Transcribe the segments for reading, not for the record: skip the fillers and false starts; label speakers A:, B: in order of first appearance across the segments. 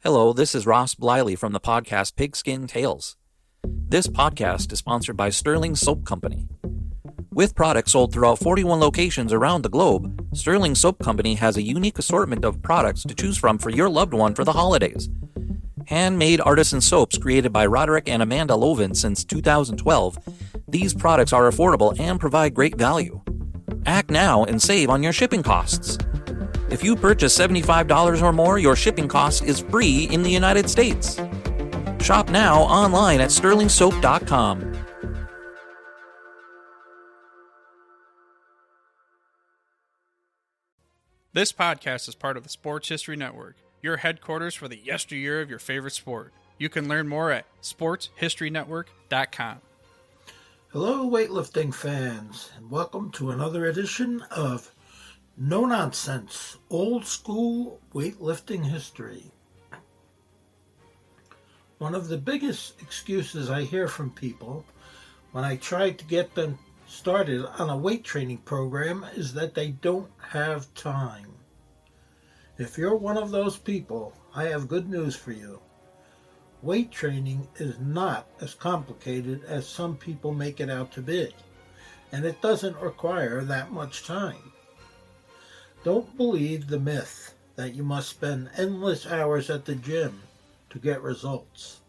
A: Hello, this is Ross Bliley from the podcast Pigskin Tales. This podcast is sponsored by Sterling Soap Company. With products sold throughout 41 locations around the globe, Sterling Soap Company has a unique assortment of products to choose from for your loved one for the holidays. Handmade artisan soaps created by Roderick and Amanda Lovin since 2012, these products are affordable and provide great value. Act now and save on your shipping costs. If you purchase $75 or more, your shipping cost is free in the United States. Shop now online at sterlingsoap.com.
B: This podcast is part of the Sports History Network, your headquarters for the yesteryear of your favorite sport. You can learn more at sportshistorynetwork.com.
C: Hello, weightlifting fans, and welcome to another edition of No Nonsense, Old School Weightlifting History. One of the biggest excuses I hear from people when I try to get them started on a weight training program is that they don't have time. If you're one of those people, I have good news for you. Weight training is not as complicated as some people make it out to be, and it doesn't require that much time. Don't believe the myth that you must spend endless hours at the gym to get results.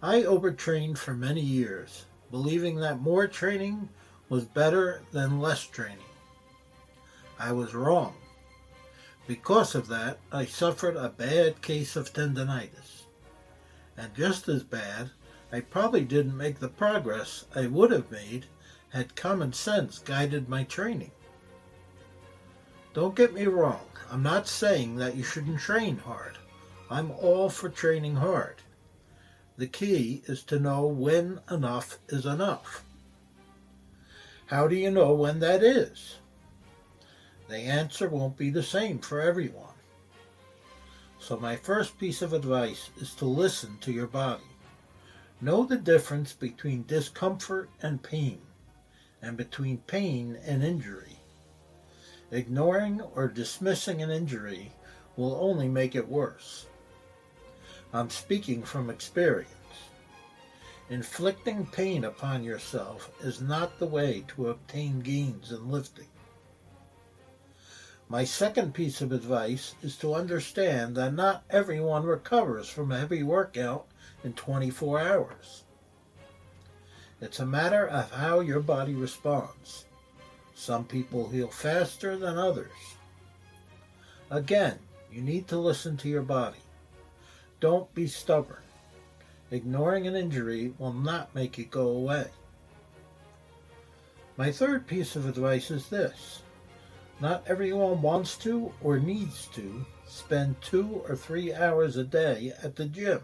C: I overtrained for many years, believing that more training was better than less training. I was wrong. Because of that, I suffered a bad case of tendinitis. And just as bad, I probably didn't make the progress I would have made had common sense guided my training. Don't get me wrong, I'm not saying that you shouldn't train hard. I'm all for training hard. The key is to know when enough is enough. How do you know when that is? The answer won't be the same for everyone. So my first piece of advice is to listen to your body. Know the difference between discomfort and pain, and between pain and injury. Ignoring or dismissing an injury will only make it worse. I'm speaking from experience. Inflicting pain upon yourself is not the way to obtain gains in lifting. My second piece of advice is to understand that not everyone recovers from a heavy workout in 24 hours. It's a matter of how your body responds. Some people heal faster than others. Again, you need to listen to your body. Don't be stubborn. Ignoring an injury will not make it go away. My third piece of advice is this. Not everyone wants to or needs to spend 2 or 3 hours a day at the gym.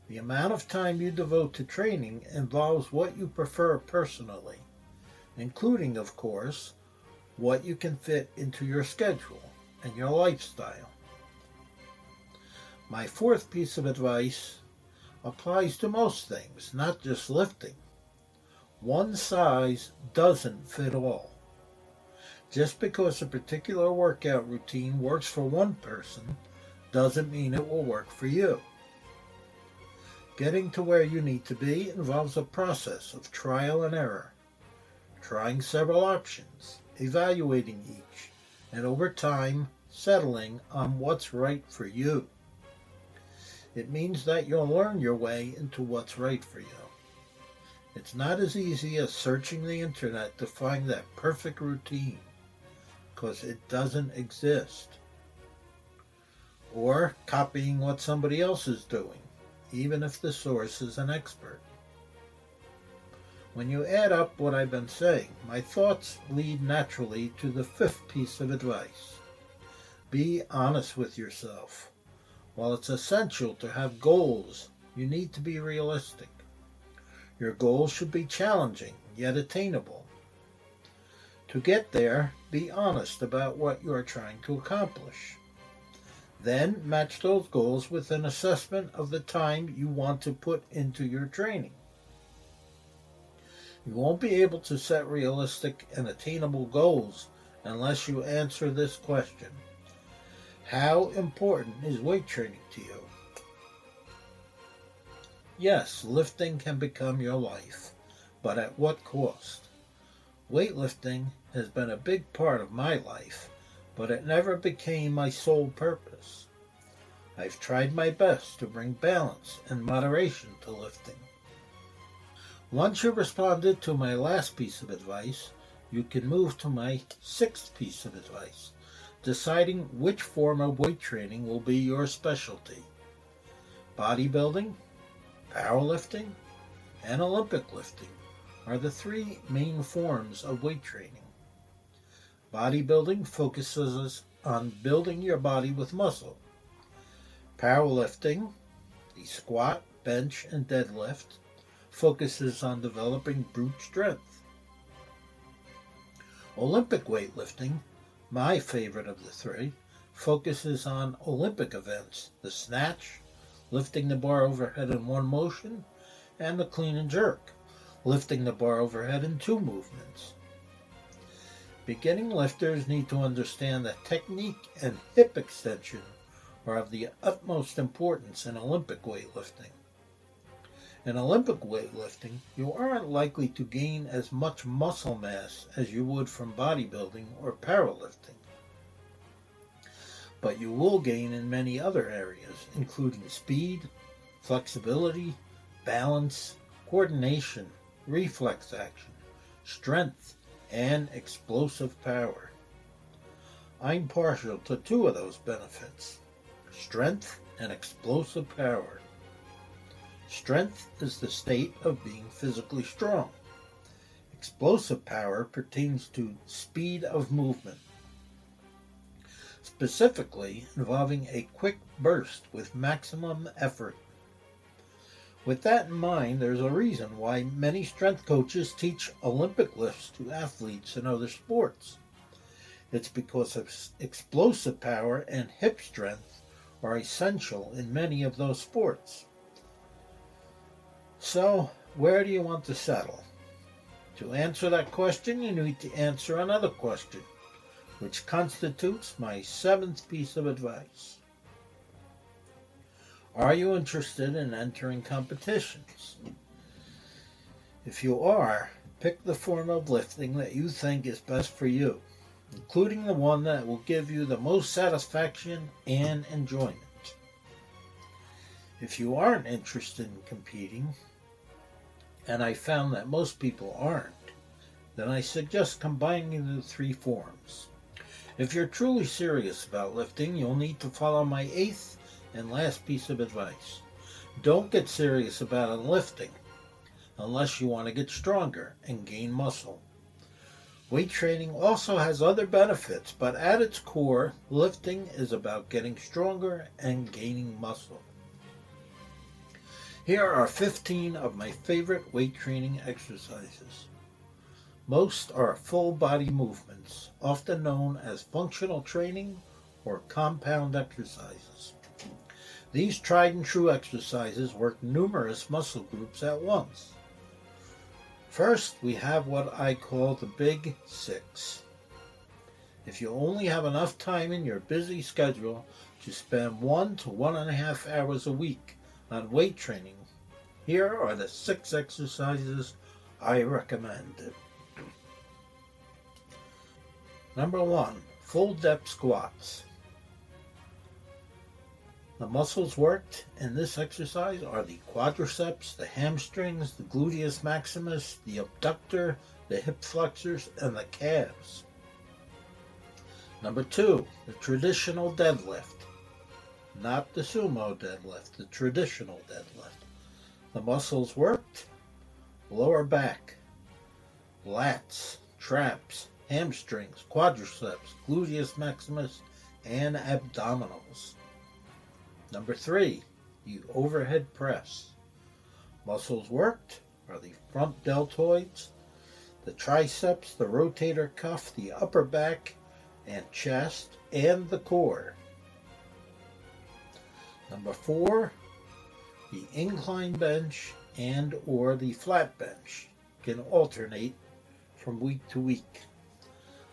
C: The amount of time you devote to training involves what you prefer personally, including, of course, what you can fit into your schedule and your lifestyle. My fourth piece of advice applies to most things, not just lifting. One size doesn't fit all. Just because a particular workout routine works for one person doesn't mean it will work for you. Getting to where you need to be involves a process of trial and error, trying several options, evaluating each, and over time, settling on what's right for you. It means that you'll learn your way into what's right for you. It's not as easy as searching the internet to find that perfect routine, because it doesn't exist. Or copying what somebody else is doing, even if the source is an expert. When you add up what I've been saying, my thoughts lead naturally to the fifth piece of advice. Be honest with yourself. While it's essential to have goals, you need to be realistic. Your goals should be challenging, yet attainable. To get there, be honest about what you are trying to accomplish. Then match those goals with an assessment of the time you want to put into your training. You won't be able to set realistic and attainable goals unless you answer this question. How important is weight training to you? Yes, lifting can become your life, but at what cost? Weightlifting has been a big part of my life, but it never became my sole purpose. I've tried my best to bring balance and moderation to lifting. Once you responded to my last piece of advice, you can move to my sixth piece of advice, deciding which form of weight training will be your specialty. Bodybuilding, powerlifting, and Olympic lifting are the three main forms of weight training. Bodybuilding focuses on building your body with muscle. Powerlifting, the squat, bench, and deadlift, focuses on developing brute strength. Olympic weightlifting, my favorite of the three, focuses on Olympic events, the snatch, lifting the bar overhead in one motion, and the clean and jerk, lifting the bar overhead in two movements. Beginning lifters need to understand that technique and hip extension are of the utmost importance in Olympic weightlifting. In Olympic weightlifting, you aren't likely to gain as much muscle mass as you would from bodybuilding or powerlifting, but you will gain in many other areas, including speed, flexibility, balance, coordination, reflex action, strength, and explosive power. I'm partial to two of those benefits, strength and explosive power. Strength is the state of being physically strong. Explosive power pertains to speed of movement, specifically involving a quick burst with maximum effort. With that in mind, there's a reason why many strength coaches teach Olympic lifts to athletes in other sports. It's because of explosive power and hip strength are essential in many of those sports. So, where do you want to settle? To answer that question, you need to answer another question, which constitutes my seventh piece of advice. Are you interested in entering competitions? If you are, pick the form of lifting that you think is best for you, including the one that will give you the most satisfaction and enjoyment. If you aren't interested in competing, and I found that most people aren't, then I suggest combining the three forms. If you're truly serious about lifting, you'll need to follow my eighth and last piece of advice. Don't get serious about lifting unless you want to get stronger and gain muscle. Weight training also has other benefits, but at its core, lifting is about getting stronger and gaining muscle. Here are 15 of my favorite weight training exercises. Most are full body movements, often known as functional training or compound exercises. These tried and true exercises work numerous muscle groups at once. First, we have what I call the Big Six. If you only have enough time in your busy schedule to spend 1 to 1.5 hours a week on weight training, here are the 6 exercises I recommend. Number 1, full depth squats. The muscles worked in this exercise are the quadriceps, the hamstrings, the gluteus maximus, the abductor, the hip flexors, and the calves. Number 2, the traditional deadlift. Not the sumo deadlift, the traditional deadlift. The muscles worked: lower back, lats, traps, hamstrings, quadriceps, gluteus maximus, and abdominals. Number 3, the overhead press. Muscles worked are the front deltoids, the triceps, the rotator cuff, the upper back and chest, and the core. Number 4, the incline bench and or the flat bench can alternate from week to week.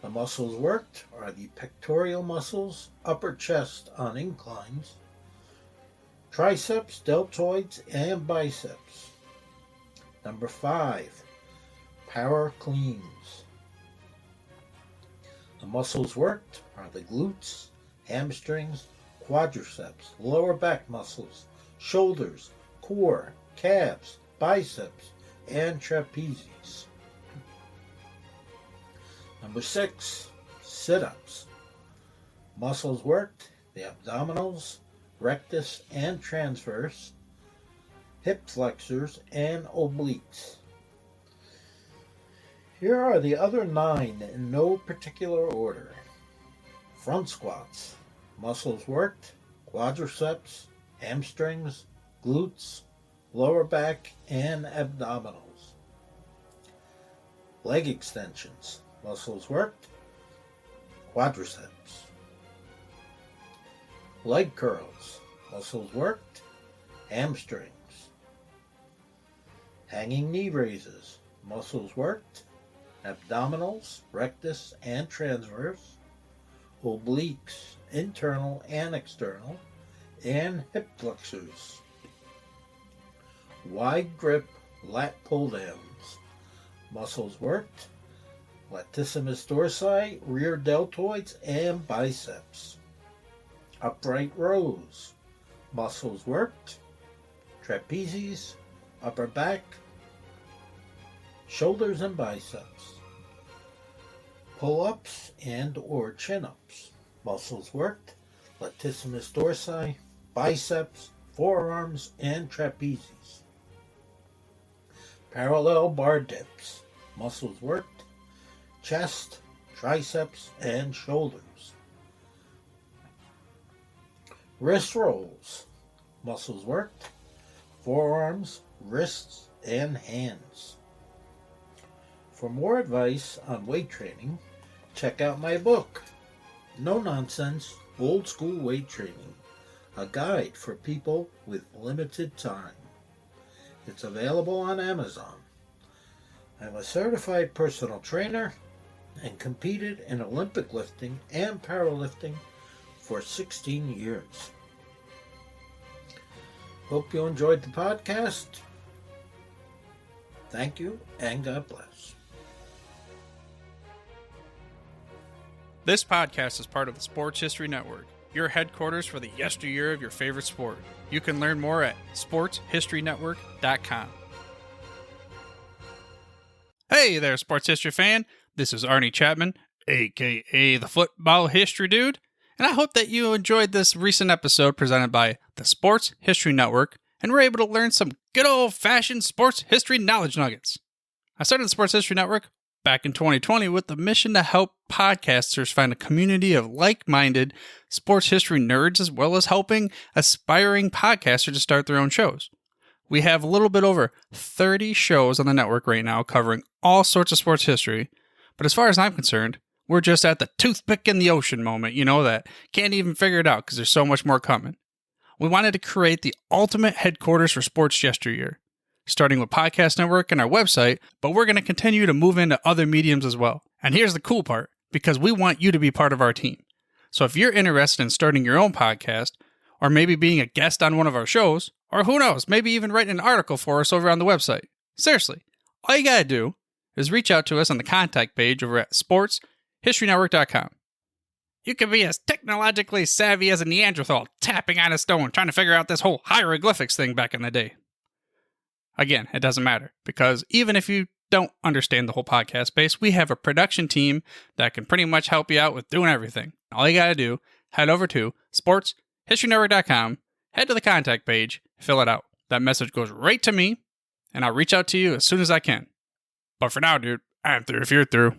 C: The muscles worked are the pectoral muscles, upper chest on inclines, triceps, deltoids, and biceps. Number 5, power cleans. The muscles worked are the glutes, hamstrings, quadriceps, lower back muscles, shoulders, core, calves, biceps, and trapezius. Number 6, sit-ups. Muscles worked, the abdominals, rectus and transverse, hip flexors, and obliques. Here are the other 9 in no particular order. Front squats. Muscles worked, quadriceps, hamstrings, glutes, lower back, and abdominals. Leg extensions. Muscles worked, quadriceps. Leg curls. Muscles worked, hamstrings. Hanging knee raises. Muscles worked, abdominals, rectus and transverse, obliques, internal and external, and hip flexors. Wide grip lat pull downs. Muscles worked, latissimus dorsi, rear deltoids, and biceps. Upright rows. Muscles worked, trapezius, upper back, shoulders and biceps. Pull-ups and or chin-ups. Muscles worked, latissimus dorsi, biceps, forearms, and trapezius. Parallel bar dips. Muscles worked, chest, triceps, and shoulders. Wrist rolls. Muscles worked, forearms, wrists, and hands. For more advice on weight training, check out my book, No Nonsense, Old School Weight Training, a guide for people with limited time. It's available on Amazon. I'm a certified personal trainer and competed in Olympic lifting and powerlifting for 16 years. Hope you enjoyed the podcast. Thank you and God bless.
B: This podcast is part of the Sports History Network, your headquarters for the yesteryear of your favorite sport. You can learn more at sportshistorynetwork.com. Hey there, sports history fan. This is Arnie Chapman, aka the Football History Dude, and I hope that you enjoyed this recent episode presented by the Sports History Network and were able to learn some good old-fashioned sports history knowledge nuggets. I started the Sports History Network back in 2020 with the mission to help podcasters find a community of like-minded sports history nerds, as well as helping aspiring podcasters to start their own shows. We have a little bit over 30 shows on the network right now covering all sorts of sports history, but as far as I'm concerned, we're just at the toothpick in the ocean moment, that can't even figure it out because there's so much more coming. We wanted to create the ultimate headquarters for sports yesteryear, starting with Podcast Network and our website, but we're going to continue to move into other mediums as well. And here's the cool part, because we want you to be part of our team. So if you're interested in starting your own podcast, or maybe being a guest on one of our shows, or who knows, maybe even writing an article for us over on the website. Seriously, all you gotta do is reach out to us on the contact page over at sportshistorynetwork.com. You can be as technologically savvy as a Neanderthal tapping on a stone trying to figure out this whole hieroglyphics thing back in the day. Again, it doesn't matter, because even if you don't understand the whole podcast space, we have a production team that can pretty much help you out with doing everything. All you gotta do, head over to sportshistorynetwork.com, head to the contact page, fill it out. That message goes right to me, and I'll reach out to you as soon as I can. But for now, dude, I'm through if you're through.